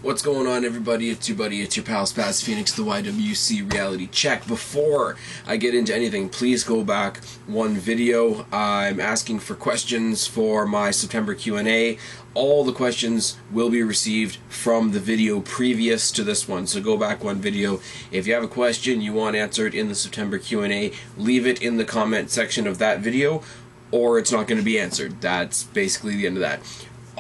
What's going on, everybody? It's your buddy, it's your pal SpazPhoenix, the YWC Reality Check. Before I get into anything, please go back one video. I'm asking for questions for my September Q&A. All the questions will be received from the video previous to this one, so go back one video. If you have a question you want answered in the September Q&A, leave it in the comment section of that video, or it's not going to be answered. That's basically the end of that.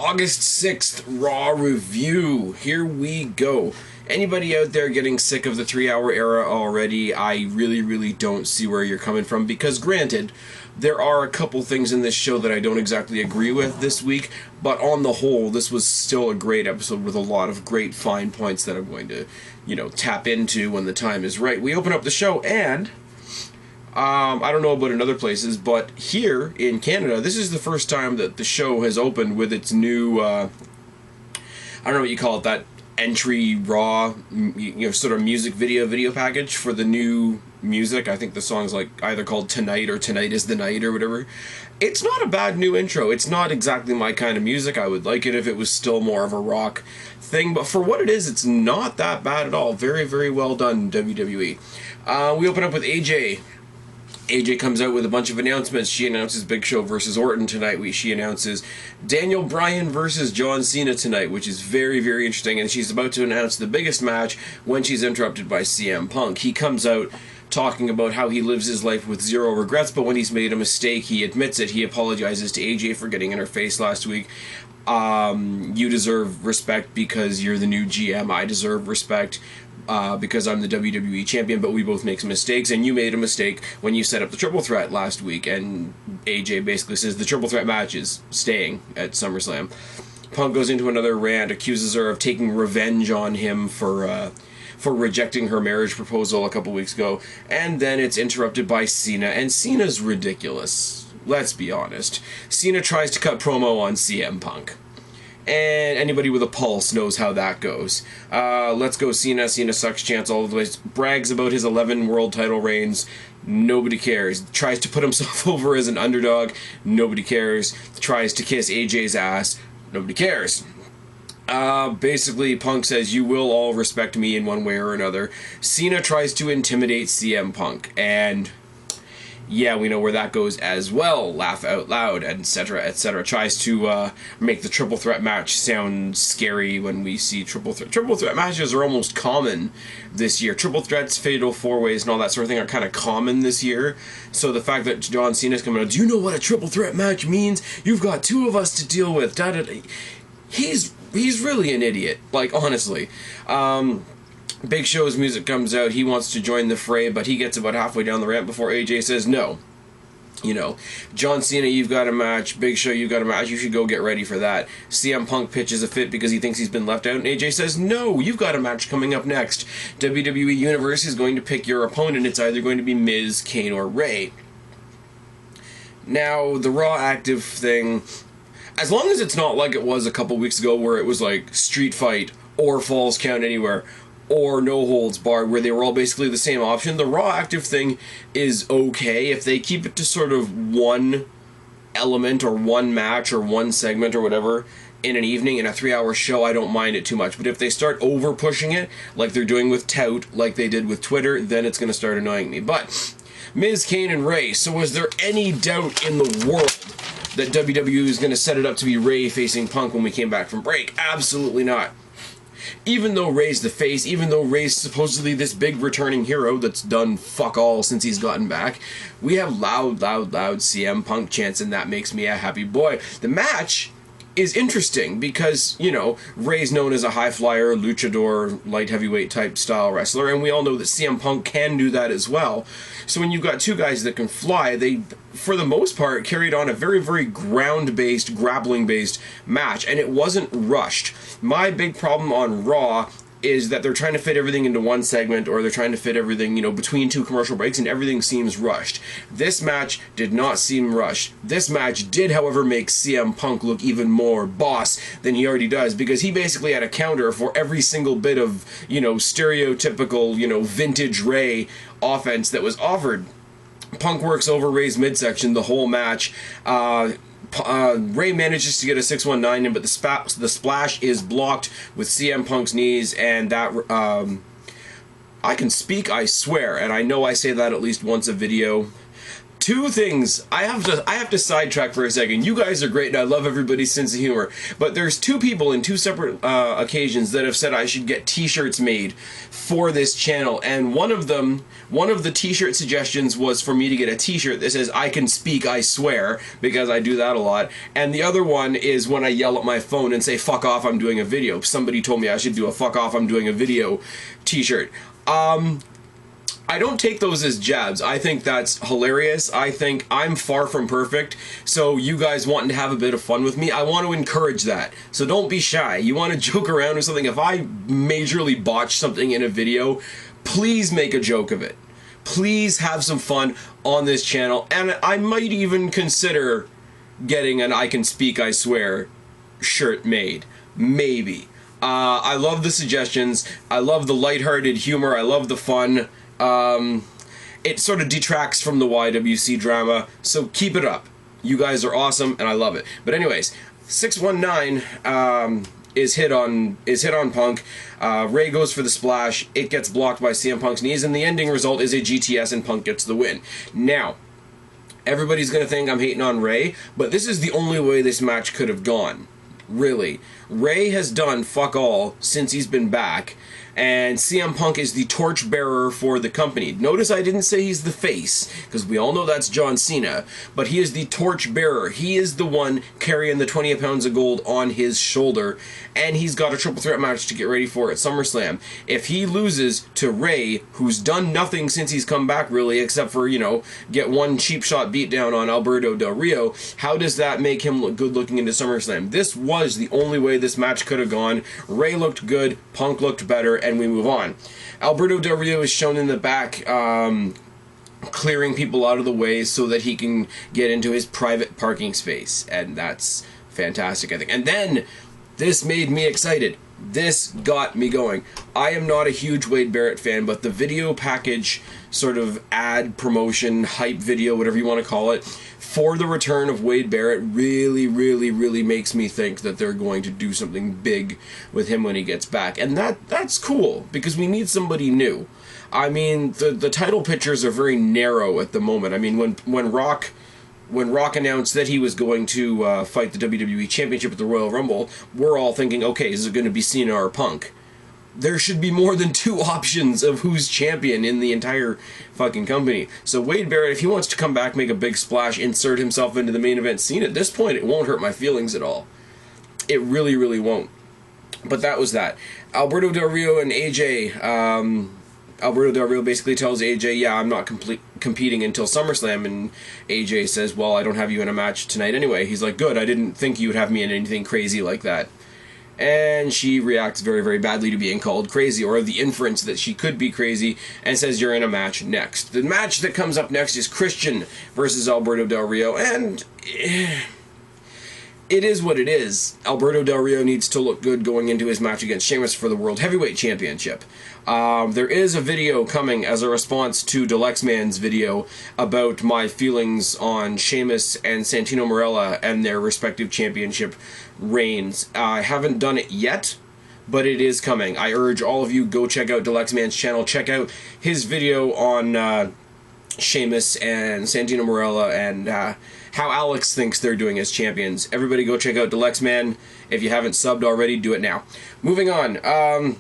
August 6th Raw review. Here we go. Anybody out there getting sick of the 3-hour era already? I really don't see where you're coming from, because granted, there are a couple things in this show that I don't exactly agree with this week, but on the whole, this was still a great episode with a lot of great fine points that I'm going to, tap into when the time is right. We open up the show and I don't know about in other places, but here in Canada, this is the first time that the show has opened with its new, I don't know what you call it, that entry Raw, sort of music video package for the new music. I think the song's like either called Tonight or Tonight is the Night or whatever. It's not a bad new intro. It's not exactly my kind of music. I would like it if it was still more of a rock thing, but for what it is, it's not that bad at all. Very well done, WWE. We open up with AJ. AJ comes out with a bunch of announcements. She announces Big Show versus Orton tonight. She announces Bryan versus John Cena tonight, which is very interesting. And she's about to announce the biggest match when she's interrupted by CM Punk. He comes out talking about how he lives his life with zero regrets, but when he's made a mistake, he admits it. He apologizes to AJ for getting in her face last week. You deserve respect because you're the new GM. I deserve respect because I'm the WWE champion, but we both make some mistakes, and you made a mistake when you set up the triple threat last week. And AJ basically says the triple threat match is staying at SummerSlam. Punk goes into another rant, accuses her of taking revenge on him for rejecting her marriage proposal a couple weeks ago, and then it's interrupted by Cena, and Cena's ridiculous. Let's be honest. Cena tries to cut promo on CM Punk. And anybody with a pulse knows how that goes. Let's go Cena. Cena sucks chance all over the place. Brags about his 11 world title reigns. Nobody cares. Tries to put himself over as an underdog. Nobody cares. Tries to kiss AJ's ass. Nobody cares. Basically, Punk says, you will all respect me in one way or another. Cena tries to intimidate CM Punk. And yeah, we know where that goes as well. Laugh out loud, etc. Tries to make the triple threat match sound scary when we see triple threat matches are almost common this year. Triple threats, fatal four ways, and all that sort of thing are kind of common this year. So the fact that John Cena's coming out, do you know what a triple threat match means? You've got two of us to deal with. He's really an idiot. Like, honestly. Big Show's music comes out. He wants to join the fray, but he gets about halfway down the ramp before AJ says no. John Cena, you've got a match. Big Show, you've got a match. You should go get ready for that. CM Punk pitches a fit because he thinks he's been left out, and AJ says, no, you've got a match coming up next. WWE Universe is going to pick your opponent. It's either going to be Miz, Kane, or Ray. Now, the Raw active thing, as long as it's not like it was a couple weeks ago where it was like Street Fight or Falls Count Anywhere or No Holds Barred, where they were all basically the same option, the Raw active thing is okay. If they keep it to sort of one element or one match or one segment or whatever in an evening in a 3-hour show, I don't mind it too much. But if they start over pushing it, like they're doing with Tout, like they did with Twitter, then it's going to start annoying me. But Miz, Kane, and Ray. So was there any doubt in the world that WWE was going to set it up to be Ray facing Punk when we came back from break? Absolutely not. Even though Ray's the face, even though Ray's supposedly this big returning hero that's done fuck all since he's gotten back, we have loud CM Punk chants, and that makes me a happy boy. The match is interesting because, Ray's known as a high flyer, luchador, light heavyweight type style wrestler, and we all know that CM Punk can do that as well. So when you've got two guys that can fly, they, for the most part, carried on a very ground-based, grappling-based match, and it wasn't rushed. My big problem on Raw is that they're trying to fit everything into one segment, or they're trying to fit everything, between two commercial breaks, and everything seems rushed. This match did not seem rushed. This match did, however, make CM Punk look even more boss than he already does, because he basically had a counter for every single bit of, stereotypical, vintage Ray offense that was offered. Punk works over Ray's midsection the whole match. Ray manages to get a 619 in, but the splash is blocked with CM Punk's knees, and that I can speak, I swear, and I know I say that at least once a video. Two things. I have to sidetrack for a second. You guys are great, and I love everybody's sense of humor. But there's two people in two separate occasions that have said I should get T-shirts made for this channel, and one of the T-shirt suggestions was for me to get a T-shirt that says "I can speak, I swear," because I do that a lot. And the other one is when I yell at my phone and say "fuck off, I'm doing a video." Somebody told me I should do a "fuck off, I'm doing a video" T-shirt. I don't take those as jabs. I think that's hilarious. I think I'm far from perfect, so you guys wanting to have a bit of fun with me, I want to encourage that. So don't be shy. You want to joke around with something. If I majorly botch something in a video, please make a joke of it. Please have some fun on this channel, and I might even consider getting an "I can speak, I swear" shirt made. Maybe. I love the suggestions. I love the lighthearted humor. I love the fun. It sort of detracts from the YWC drama, so keep it up. You guys are awesome, and I love it. But anyways, 619 is hit on Punk. Ray goes for the splash. It gets blocked by CM Punk's knees, and the ending result is a GTS, and Punk gets the win. Now, everybody's gonna think I'm hating on Ray, but this is the only way this match could have gone. Really. Ray has done fuck all since he's been back, and CM Punk is the torchbearer for the company. Notice I didn't say he's the face, because we all know that's John Cena, but he is the torchbearer. He is the one carrying the 20 pounds of gold on his shoulder, and he's got a triple threat match to get ready for at SummerSlam. If he loses to Ray, who's done nothing since he's come back really, except for, you know, get one cheap shot beatdown on Alberto Del Rio, how does that make him look good looking into SummerSlam? This was the only way this match could have gone. Ray looked good, Punk looked better, and we move on. Alberto Del Rio is shown in the back, clearing people out of the way so that he can get into his private parking space, and that's fantastic, I think. And then, this made me excited. This got me going. I am not a huge Wade Barrett fan, but the video package, sort of ad promotion, hype video, whatever you want to call it, for the return of Wade Barrett really makes me think that they're going to do something big with him when he gets back. And that's cool, because we need somebody new. I mean, the title pictures are very narrow at the moment. I mean, when Rock announced that he was going to fight the WWE Championship at the Royal Rumble, we're all thinking, okay, is it going to be Cena or Punk? There should be more than two options of who's champion in the entire fucking company. So Wade Barrett, if he wants to come back, make a big splash, insert himself into the main event scene, at this point it won't hurt my feelings at all. It really won't. But that was that. Alberto Del Rio and AJ, Alberto Del Rio basically tells AJ, yeah, I'm not competing until SummerSlam, and AJ says, well, I don't have you in a match tonight anyway. He's like, good, I didn't think you would have me in anything crazy like that. And she reacts very badly to being called crazy, or the inference that she could be crazy, and says you're in a match next. The match that comes up next is Christian versus Alberto Del Rio, and it is what it is. Alberto Del Rio needs to look good going into his match against Sheamus for the World Heavyweight Championship. There is a video coming as a response to Dalyxman's video about my feelings on Sheamus and Santino Marella and their respective championship reigns. I haven't done it yet, but it is coming. I urge all of you, go check out Dalyxman's channel. Check out his video on Sheamus and Santino Marella and how Alex thinks they're doing as champions. Everybody go check out Dalyxman. If you haven't subbed already, do it now. Moving on.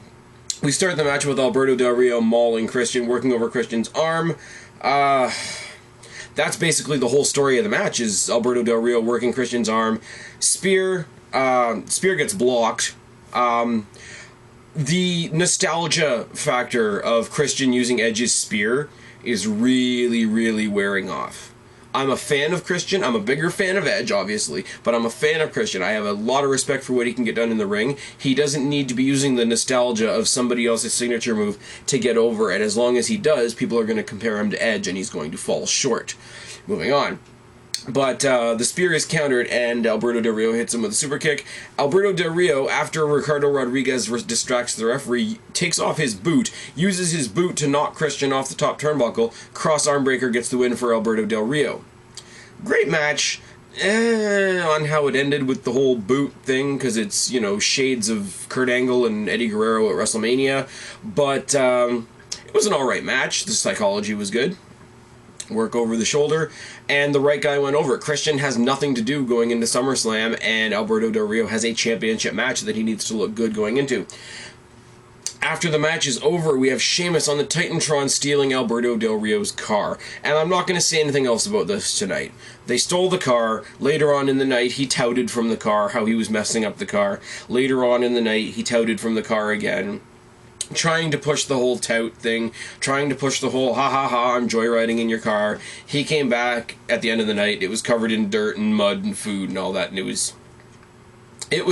We start the match with Alberto Del Rio mauling Christian, working over Christian's arm. That's basically the whole story of the match, is Alberto Del Rio working Christian's arm. Spear gets blocked. The nostalgia factor of Christian using Edge's spear is really wearing off. I'm a fan of Christian. I'm a bigger fan of Edge, obviously, but I'm a fan of Christian. I have a lot of respect for what he can get done in the ring. He doesn't need to be using the nostalgia of somebody else's signature move to get over, and as long as he does, people are going to compare him to Edge, and he's going to fall short. Moving on. But the spear is countered, and Alberto Del Rio hits him with a super kick. Alberto Del Rio, after Ricardo Rodriguez distracts the referee, takes off his boot, uses his boot to knock Christian off the top turnbuckle. Cross arm breaker gets the win for Alberto Del Rio. Great match. on how it ended with the whole boot thing, because it's, you know, shades of Kurt Angle and Eddie Guerrero at WrestleMania. But it was an alright match. The psychology was good. Work over the shoulder, and the right guy went over. Christian has nothing to do going into SummerSlam, and Alberto Del Rio has a championship match that he needs to look good going into. After the match is over, we have Sheamus on the Titantron stealing Alberto Del Rio's car. And I'm not going to say anything else about this tonight. They stole the car. Later on in the night, he touted from the car how he was messing up the car. Later on in the night, he touted from the car again, trying to push the whole tout thing, trying to push the whole ha ha ha, I'm joyriding in your car. He came back at the end of the night. It was covered in dirt and mud and food and all that, and it was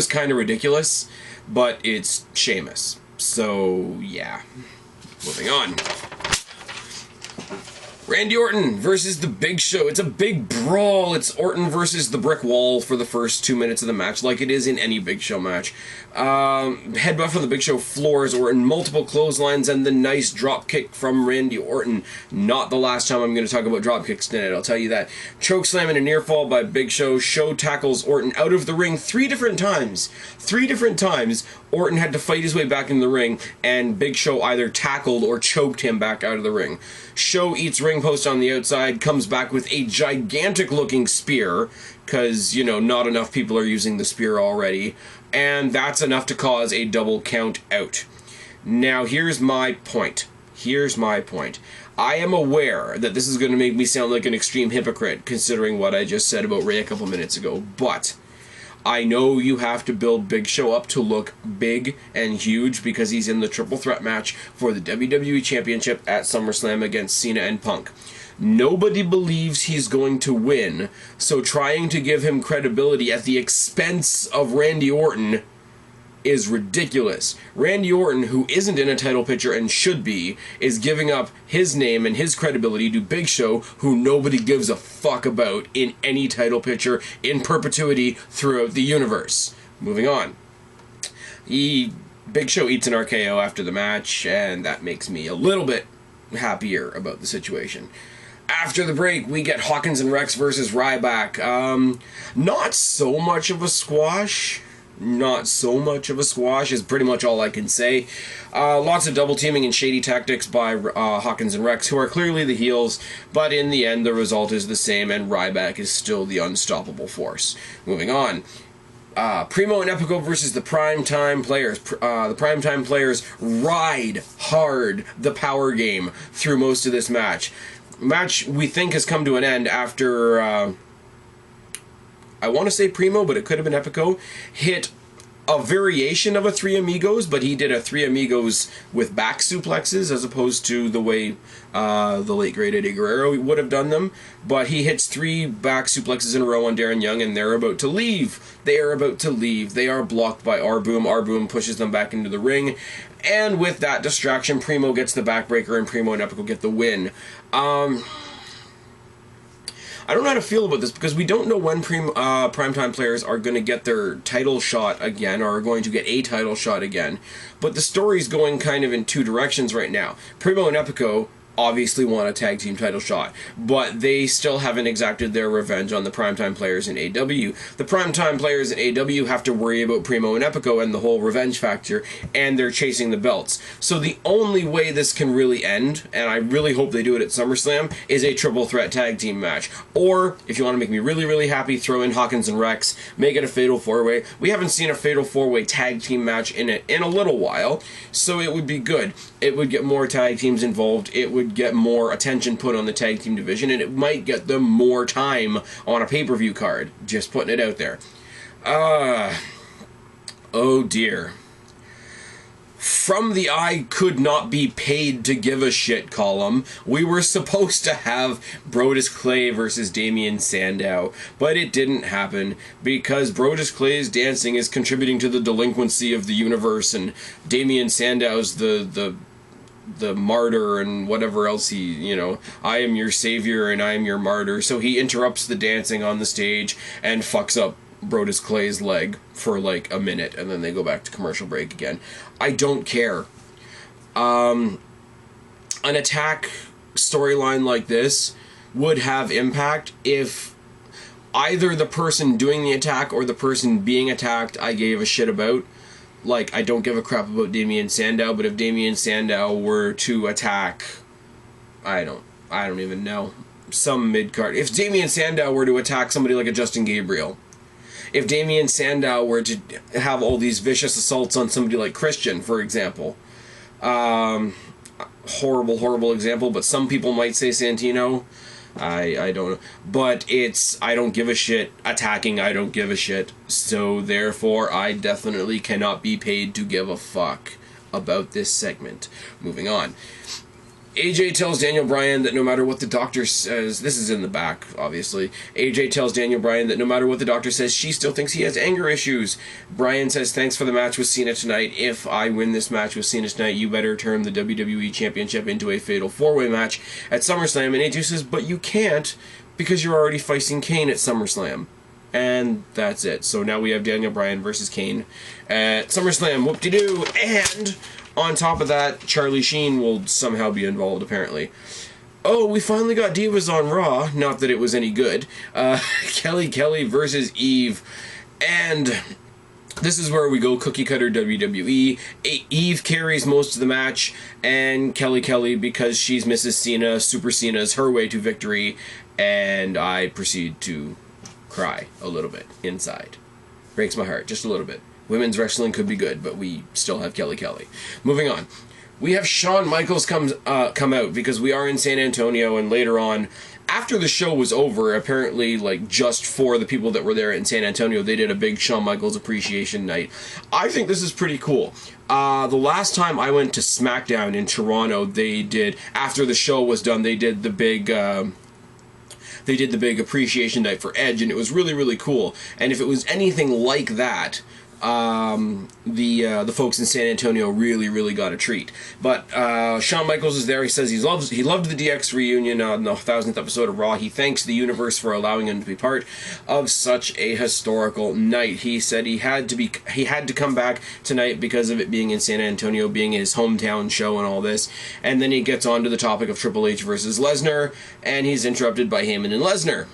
kind of ridiculous, but it's Sheamus. So, yeah. Moving on. Randy Orton versus The Big Show. It's a big brawl. It's Orton versus the brick wall for the first 2 minutes of the match, like it is in any Big Show match. Headbutt from The Big Show floors Orton, multiple clotheslines, and the nice drop kick from Randy Orton. Not the last time I'm going to talk about drop kicks tonight, I'll tell you that. Chokeslam and a near fall by Big Show. Show tackles Orton out of the ring 3 different times. 3 different times, Orton had to fight his way back in the ring, and Big Show either tackled or choked him back out of the ring. Show eats ring post on the outside, comes back with a gigantic looking spear, because, you know, not enough people are using the spear already, and that's enough to cause a double count out. Now, here's my point. I am aware that this is going to make me sound like an extreme hypocrite, considering what I just said about Ray a couple minutes ago, but I know you have to build Big Show up to look big and huge because he's in the triple threat match for the WWE Championship at SummerSlam against Cena and Punk. Nobody believes he's going to win, so trying to give him credibility at the expense of Randy Orton is ridiculous. Randy Orton, who isn't in a title picture and should be, is giving up his name and his credibility to Big Show, who nobody gives a fuck about in any title picture in perpetuity throughout the universe. Moving on. Big Show eats an RKO after the match, and that makes me a little bit happier about the situation. After the break, we get Hawkins and Reks versus Ryback. Not so much of a squash. Not so much of a squash is pretty much all I can say. Lots of double teaming and shady tactics by Hawkins and Reks, who are clearly the heels, but in the end the result is the same, and Ryback is still the unstoppable force. Moving on. Primo and Epico versus the Primetime Players. The Primetime Players ride hard the power game through most of this match. Match we think has come to an end after I want to say Primo, but it could have been Epico, hit a variation of a Three Amigos, but he did a Three Amigos with back suplexes as opposed to the way the late great Eddie Guerrero would have done them. But he hits 3 back suplexes in a row on Darren Young, and they're about to leave. They are about to leave. They are blocked by R-Boom. R-Boom pushes them back into the ring. And with that distraction, Primo gets the backbreaker, and Primo and Epico get the win. I don't know how to feel about this because we don't know when Primetime Players are going to get their title shot again, or are going to get a title shot again. But the story's going kind of in 2 directions right now. Primo and Epico obviously want a tag team title shot, but they still haven't exacted their revenge on the Primetime Players in AW. The Primetime Players in AW have to worry about Primo and Epico and the whole revenge factor, and they're chasing the belts. So the only way this can really end, and I really hope they do it at SummerSlam, is a triple threat tag team match. Or, if you want to make me really, really happy, throw in Hawkins and Reks, make it a Fatal 4-Way. We haven't seen a Fatal 4-Way tag team match in a little while, so it would be good. It would get more tag teams involved, it would get more attention put on the tag team division, and it might get them more time on a pay-per-view card. Just putting it out there. Oh dear. From the I could not be paid to give a shit column, we were supposed to have Brodus Clay versus Damien Sandow, but it didn't happen because Brodus Clay's dancing is contributing to the delinquency of the universe, and Damien Sandow's the martyr and whatever else he, you know, I am your savior and I am your martyr. So he interrupts the dancing on the stage and fucks up Brodus Clay's leg for like a minute, and then they go back to commercial break again. I don't care. An attack storyline like this would have impact if either the person doing the attack or the person being attacked I gave a shit about. Like, I don't give a crap about Damien Sandow, but if Damien Sandow were to attack, I don't even know, some mid-card. If Damien Sandow were to attack somebody like a Justin Gabriel, if Damien Sandow were to have all these vicious assaults on somebody like Christian, for example, horrible example, but some people might say Santino. I don't know. But I don't give a shit. Attacking, I don't give a shit. So therefore, I definitely cannot be paid to give a fuck about this segment. Moving on. AJ tells Daniel Bryan that no matter what the doctor says, this is in the back, obviously. AJ tells Daniel Bryan that no matter what the doctor says, she still thinks he has anger issues. Bryan says, thanks for the match with Cena tonight. If I win this match with Cena tonight, you better turn the WWE Championship into a fatal four-way match at SummerSlam. And AJ says, but you can't, because you're already facing Kane at SummerSlam. And that's it. So now we have Daniel Bryan versus Kane at SummerSlam. Whoop-de-doo. And on top of that, Charlie Sheen will somehow be involved, apparently. Oh, we finally got Divas on Raw. Not that it was any good. Kelly versus Eve. And this is where we go cookie cutter WWE. Eve carries most of the match, and Kelly, because she's Mrs. Cena, Super Cena is her way to victory, and I proceed to cry a little bit inside. Breaks my heart, just a little bit. Women's wrestling could be good, but we still have Kelly. Moving on. We have Shawn Michaels come out because we are in San Antonio, and later on, after the show was over, apparently, like, just for the people that were there in San Antonio, they did a big Shawn Michaels appreciation night. I think this is pretty cool. The last time I went to SmackDown in Toronto, they did, after the show was done, they did the big appreciation night for Edge, and it was really cool. And if it was anything like that, the folks in San Antonio really got a treat. But Shawn Michaels is there. He says he loved the DX reunion on the 1000th episode of Raw. He thanks the universe for allowing him to be part of such a historical night. He said he had to come back tonight because of it being in San Antonio, being his hometown show and all this. And then he gets on to the topic of Triple H versus Lesnar, and he's interrupted by Heyman and Lesnar.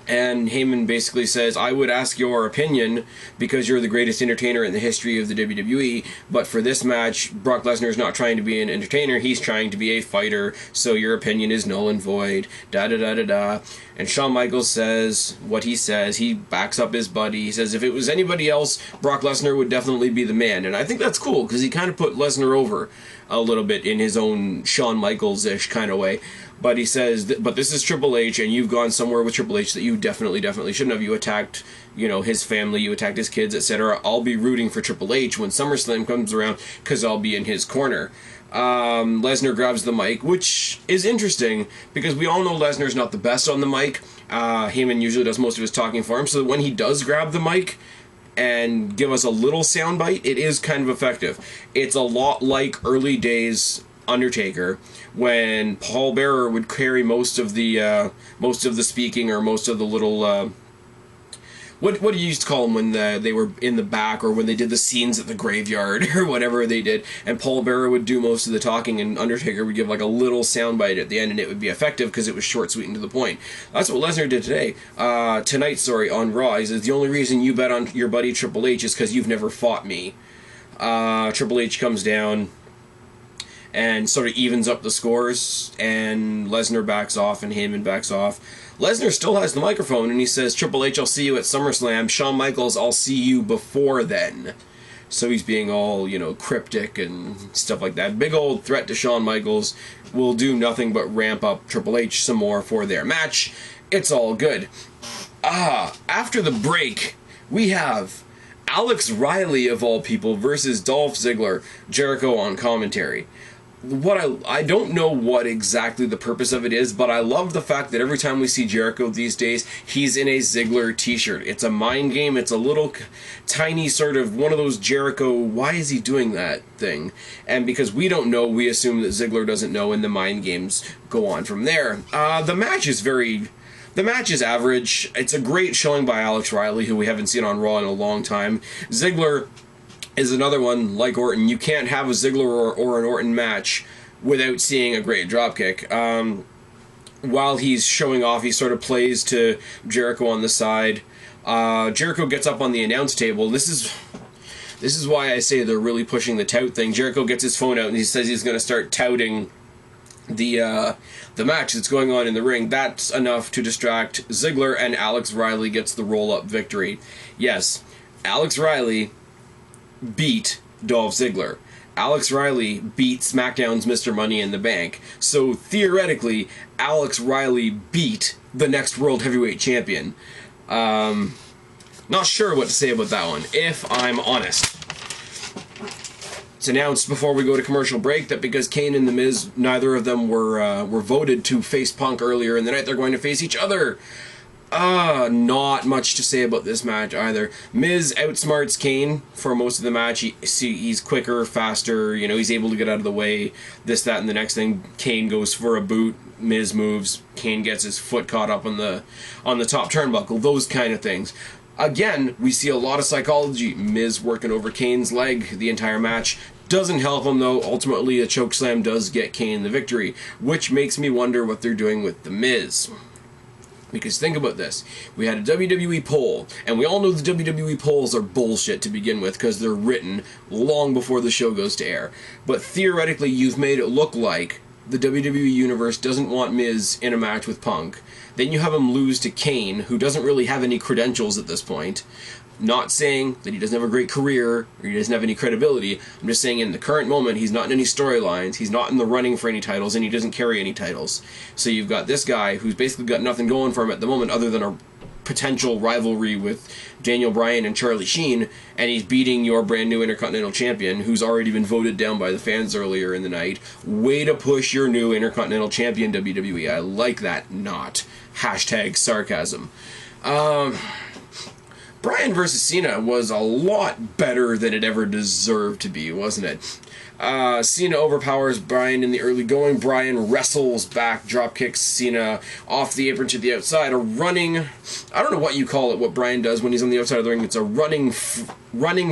And Heyman basically says, I would ask your opinion because you're the greatest entertainer in the history of the WWE, but for this match, Brock Lesnar is not trying to be an entertainer, he's trying to be a fighter, so your opinion is null and void, da-da-da-da-da. And Shawn Michaels says what he says. He backs up his buddy. He says if it was anybody else, Brock Lesnar would definitely be the man. And I think that's cool, because he kind of put Lesnar over a little bit in his own Shawn Michaels-ish kind of way. But he says, but this is Triple H, and you've gone somewhere with Triple H that you definitely shouldn't have. You attacked, his family, you attacked his kids, etc. I'll be rooting for Triple H when SummerSlam comes around, because I'll be in his corner. Lesnar grabs the mic, which is interesting, because we all know Lesnar's not the best on the mic. Heyman usually does most of his talking for him, so when he does grab the mic and give us a little soundbite, it is kind of effective. It's a lot like early days Undertaker, when Paul Bearer would carry most of the speaking, or most of the little what do you used to call them when they were in the back, or when they did the scenes at the graveyard or whatever they did, and Paul Bearer would do most of the talking, and Undertaker would give like a little soundbite at the end, and it would be effective because it was short, sweet, and to the point. That's what Lesnar did tonight on Raw. He says the only reason you bet on your buddy Triple H is because you've never fought me. Triple H comes down and sort of evens up the scores, and Lesnar backs off, and Heyman backs off. Lesnar still has the microphone, and he says, Triple H, I'll see you at SummerSlam. Shawn Michaels, I'll see you before then. So he's being all, cryptic and stuff like that. Big old threat to Shawn Michaels will do nothing but ramp up Triple H some more for their match. It's all good. After the break, we have Alex Riley, of all people, versus Dolph Ziggler, Jericho on commentary. I don't know what exactly the purpose of it is, but I love the fact that every time we see Jericho these days, he's in a Ziggler t-shirt. It's a mind game. It's a little tiny sort of one of those Jericho, why is he doing that thing? And because we don't know, we assume that Ziggler doesn't know, and the mind games go on from there. The match is average. It's a great showing by Alex Riley, who we haven't seen on Raw in a long time. Ziggler is another one, like Orton. You can't have a Ziggler or an Orton match without seeing a great dropkick. while he's showing off, he sort of plays to Jericho on the side. Jericho gets up on the announce table. This is why I say they're really pushing the tout thing. Jericho gets his phone out and he says he's going to start touting the match that's going on in the ring. That's enough to distract Ziggler, and Alex Riley gets the roll-up victory. Yes, Alex Riley beat Dolph Ziggler. Alex Riley beat SmackDown's Mr. Money in the Bank. So theoretically, Alex Riley beat the next World Heavyweight Champion. Not sure what to say about that one, if I'm honest. It's announced before we go to commercial break that because Kane and The Miz, neither of them were voted to face Punk earlier in the night, they're going to face each other. Not much to say about this match either. Miz outsmarts Kane for most of the match. He's quicker, faster, he's able to get out of the way, this, that, and the next thing. Kane goes for a boot, Miz moves, Kane gets his foot caught up on the top turnbuckle, those kind of things. Again, we see a lot of psychology. Miz working over Kane's leg the entire match. Doesn't help him, though. Ultimately, a chokeslam does get Kane the victory, which makes me wonder what they're doing with The Miz. Because think about this. We had a WWE poll, and we all know the WWE polls are bullshit to begin with because they're written long before the show goes to air. But theoretically, you've made it look like the WWE Universe doesn't want Miz in a match with Punk. Then you have him lose to Kane, who doesn't really have any credentials at this point. Not saying that he doesn't have a great career, or he doesn't have any credibility. I'm just saying in the current moment, he's not in any storylines, he's not in the running for any titles, and he doesn't carry any titles. So you've got this guy who's basically got nothing going for him at the moment other than a potential rivalry with Daniel Bryan and Charlie Sheen, and he's beating your brand new Intercontinental Champion, who's already been voted down by the fans earlier in the night. Way to push your new Intercontinental Champion, WWE. I like that. Not. Hashtag sarcasm. Bryan versus Cena was a lot better than it ever deserved to be, wasn't it? Cena overpowers Bryan in the early going. Bryan wrestles back, drop kicks Cena off the apron to the outside. A running, I don't know what you call it, what Bryan does when he's on the outside of the ring. It's a running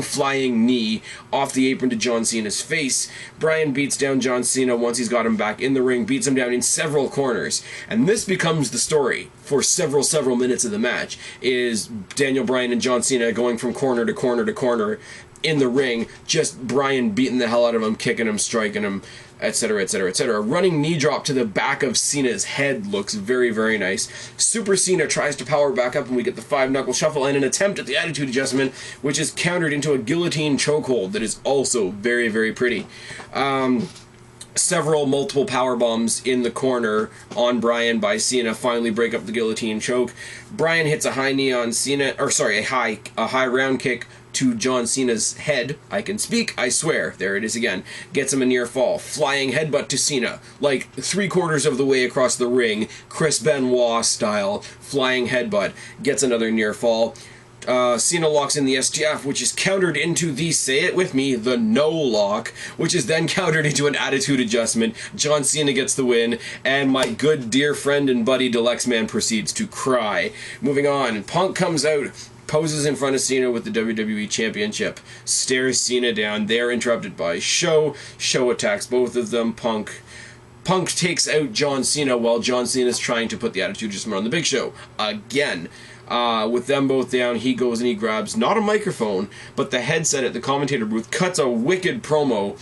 flying knee off the apron to John Cena's face. Bryan beats down John Cena once he's got him back in the ring, beats him down in several corners. And this becomes the story for several minutes of the match, is Daniel Bryan and John Cena going from corner to corner to corner in the ring, just Bryan beating the hell out of him, kicking him, striking him, etc., etc., etc. Running knee drop to the back of Cena's head looks very, very nice. Super Cena tries to power back up, and we get the 5-knuckle shuffle and an attempt at the attitude adjustment, which is countered into a guillotine chokehold that is also very, very pretty. Multiple power bombs in the corner on Bryan by Cena finally break up the guillotine choke. Bryan hits a high knee on Cena, a high round kick to John Cena's head. I can speak, I swear. There it is again. Gets him a near fall. Flying headbutt to Cena, like 3/4 of the way across the ring, Chris Benoit style. Flying headbutt. Gets another near fall. Cena locks in the STF, which is countered into the, say it with me, the no lock, which is then countered into an attitude adjustment. John Cena gets the win, and my good dear friend and buddy Dalyxman proceeds to cry. Moving on, Punk comes out, poses in front of Cena with the WWE Championship, stares Cena down. They're interrupted by Show. Show attacks both of them. Punk takes out John Cena while John Cena's trying to put the attitude adjustment on the Big Show. Again. With them both down, he goes and he grabs, not a microphone, but the headset at the commentator booth, cuts a wicked promo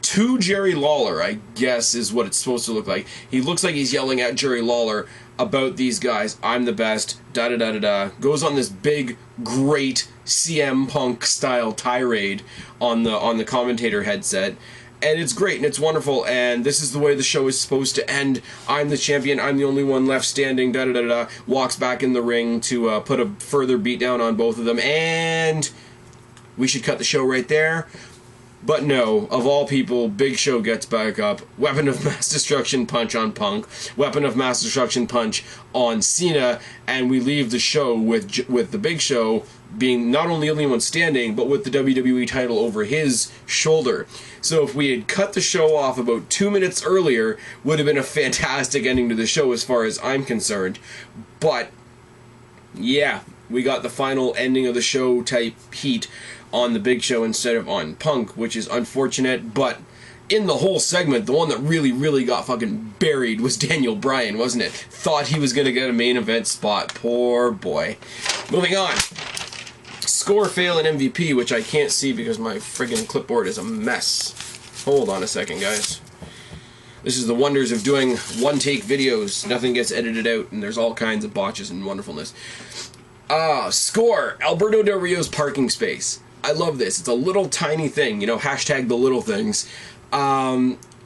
to Jerry Lawler, I guess is what it's supposed to look like. He looks like he's yelling at Jerry Lawler about these guys. I'm the best, da-da-da-da-da. Goes on this big, great CM Punk style tirade on the commentator headset. And it's great, and it's wonderful, and this is the way the show is supposed to end. I'm the champion, I'm the only one left standing, da-da-da-da. Walks back in the ring to put a further beatdown on both of them, and we should cut the show right there. But no, of all people, Big Show gets back up. Weapon of Mass Destruction punch on Punk. Weapon of Mass Destruction punch on Cena. And we leave the show with the Big Show being not only the only one standing, but with the WWE title over his shoulder. So if we had cut the show off about 2 minutes earlier, would have been a fantastic ending to the show as far as I'm concerned. But, yeah, we got the final ending of the show type heat on the Big Show instead of on Punk, which is unfortunate, but in the whole segment, the one that really got fucking buried was Daniel Bryan, wasn't it? Thought he was going to get a main event spot. Poor boy. Moving on. Score, fail, and MVP, which I can't see because my friggin' clipboard is a mess. Hold on a second, guys. This is the wonders of doing one-take videos. Nothing gets edited out, and there's all kinds of botches and wonderfulness. Score, Alberto Del Rio's parking space. I love this. It's a little tiny thing, you know, hashtag the little things.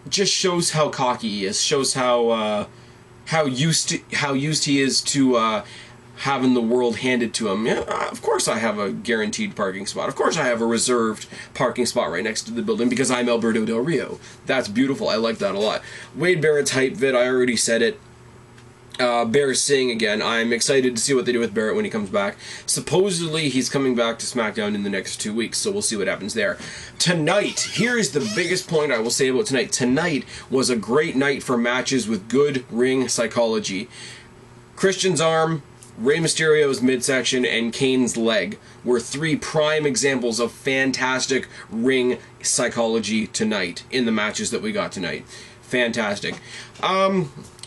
Just shows how cocky he is. Shows how used he is to having the world handed to him. Yeah, of course I have a guaranteed parking spot. Of course I have a reserved parking spot right next to the building because I'm Alberto Del Rio. That's beautiful. I like that a lot. Wade Barrett's hype vid, I already said it. Barrett's saying again, I'm excited to see what they do with Barrett when he comes back. Supposedly he's coming back to SmackDown in the next 2 weeks, so we'll see what happens there. Tonight, here's the biggest point I will say about tonight. Tonight was a great night for matches with good ring psychology. Christian's arm, Rey Mysterio's midsection, and Kane's leg were 3 prime examples of fantastic ring psychology tonight in the matches that we got tonight. Fantastic.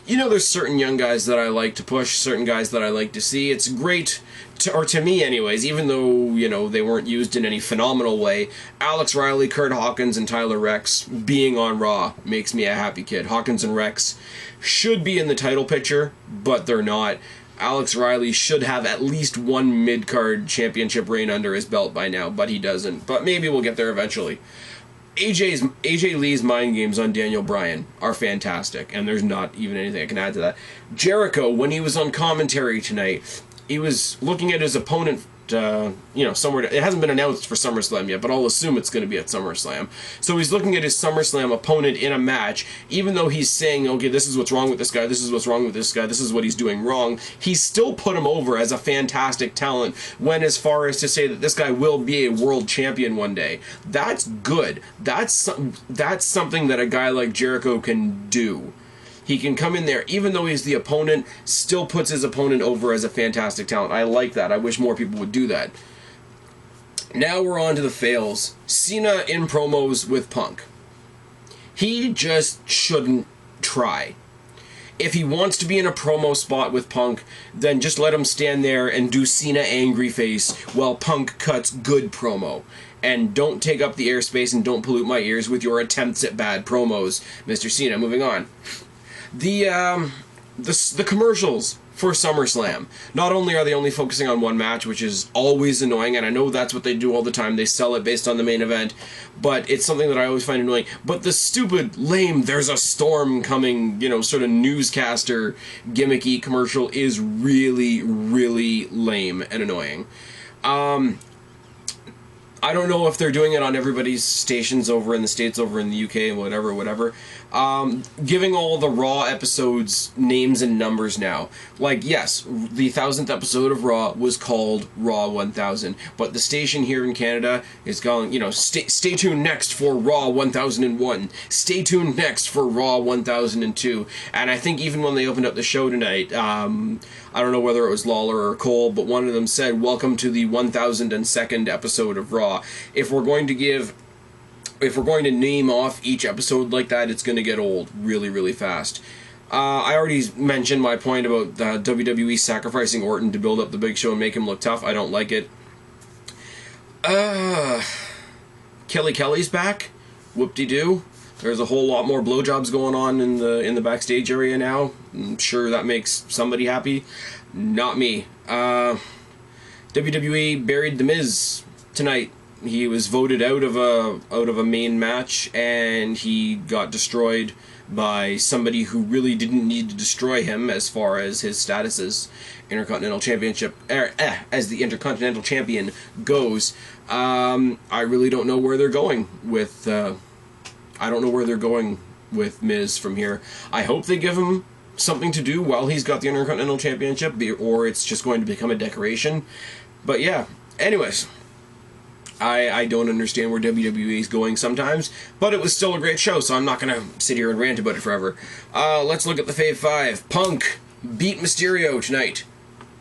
You know, there's certain young guys that I like to push, certain guys that I like to see. It's great, to me anyways, even though, you know, they weren't used in any phenomenal way. Alex Riley, Kurt Hawkins, and Tyler Reks being on Raw makes me a happy kid. Hawkins and Reks should be in the title picture, but they're not. Alex Riley should have at least one mid-card championship reign under his belt by now, but he doesn't. But maybe we'll get there eventually. AJ Lee's mind games on Daniel Bryan are fantastic, and there's not even anything I can add to that. Jericho, when he was on commentary tonight, he was looking at his opponent, you know, somewhere. It hasn't been announced for SummerSlam yet, but I'll assume it's going to be at SummerSlam. So he's looking at his SummerSlam opponent in a match, even though he's saying, okay, this is what's wrong with this guy, this is what's wrong with this guy, this is what he's doing wrong. He's still put him over as a fantastic talent, when as far as to say that this guy will be a world champion one day. That's good. That's something that a guy like Jericho can do. He can come in there, even though he's the opponent, still puts his opponent over as a fantastic talent. I like that. I wish more people would do that. Now we're on to the fails. Cena in promos with Punk. He just shouldn't try. If he wants to be in a promo spot with Punk, then just let him stand there and do Cena angry face while Punk cuts good promo. And don't take up the airspace and don't pollute my ears with your attempts at bad promos, Mr. Cena. Moving on. The commercials for SummerSlam. Not only are they only focusing on one match, which is always annoying, and I know that's what they do all the time, they sell it based on the main event, but it's something that I always find annoying. But the stupid, lame, there's a storm coming, you know, sort of newscaster gimmicky commercial is really lame and annoying. I don't know if they're doing it on everybody's stations over in the States, over in the UK, whatever. Giving all the Raw episodes names and numbers now. Like, yes, the 1000th episode of Raw was called Raw 1000, but the station here in Canada is going, you know, stay tuned next for Raw 1001. Stay tuned next for Raw 1002. And I think even when they opened up the show tonight, I don't know whether it was Lawler or Cole, but one of them said, welcome to the 1002nd episode of Raw. If we're going to name off each episode like that, it's going to get old really fast. I already mentioned my point about WWE sacrificing Orton to build up the Big Show and make him look tough. I don't like it. Kelly's back. Whoop-de-doo. There's a whole lot more blowjobs going on in the backstage area now. I'm sure that makes somebody happy. Not me. WWE buried The Miz tonight. He was voted out of a main match, and he got destroyed by somebody who really didn't need to destroy him as far as his status as Intercontinental Championship as the Intercontinental Champion goes. I really don't know where they're going with. I don't know where they're going with Miz from here. I hope they give him something to do while he's got the Intercontinental Championship, or it's just going to become a decoration. But yeah, anyways, I don't understand where WWE is going sometimes, but it was still a great show, so I'm not going to sit here and rant about it forever. Let's look at the Fave 5. Punk beat Mysterio tonight.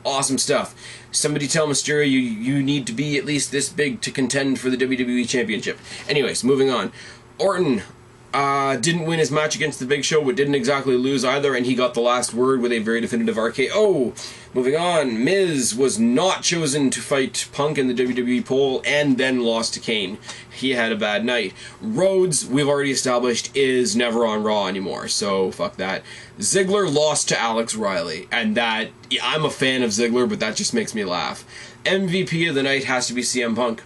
Awesome stuff. Somebody tell Mysterio you need to be at least this big to contend for the WWE Championship. Anyways, moving on. Orton Didn't win his match against the Big Show, but didn't exactly lose either, and he got the last word with a very definitive RKO. Moving on, Miz was not chosen to fight Punk in the WWE poll and then lost to Kane. He had a bad night. Rhodes, we've already established, is never on Raw anymore, so fuck that. Ziggler lost to Alex Riley, and that, I'm a fan of Ziggler, but that just makes me laugh. MVP of the night has to be CM Punk.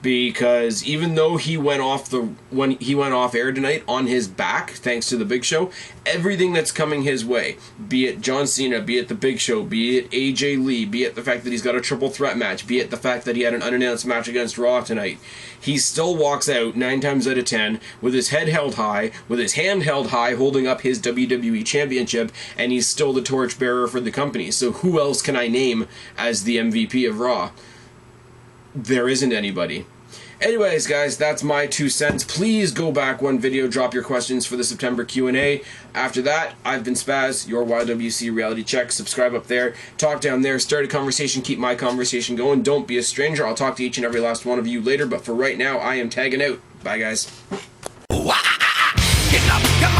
Because even though he went off air tonight on his back, thanks to the Big Show, everything that's coming his way, be it John Cena, be it the Big Show, be it AJ Lee, be it the fact that he's got a triple threat match, be it the fact that he had an unannounced match against Raw tonight, he still walks out 9 times out of 10 with his head held high, with his hand held high, holding up his WWE Championship, and he's still the torchbearer for the company. So who else can I name as the MVP of Raw? There isn't anybody. Anyways, guys, that's my 2 cents. Please go back one video, drop your questions for the September Q&A. After that, I've been Spaz, your YWC reality check. Subscribe up there, talk down there, start a conversation, keep my conversation going. Don't be a stranger. I'll talk to each and every last one of you later, but for right now, I am tagging out. Bye, guys. Get up, come on.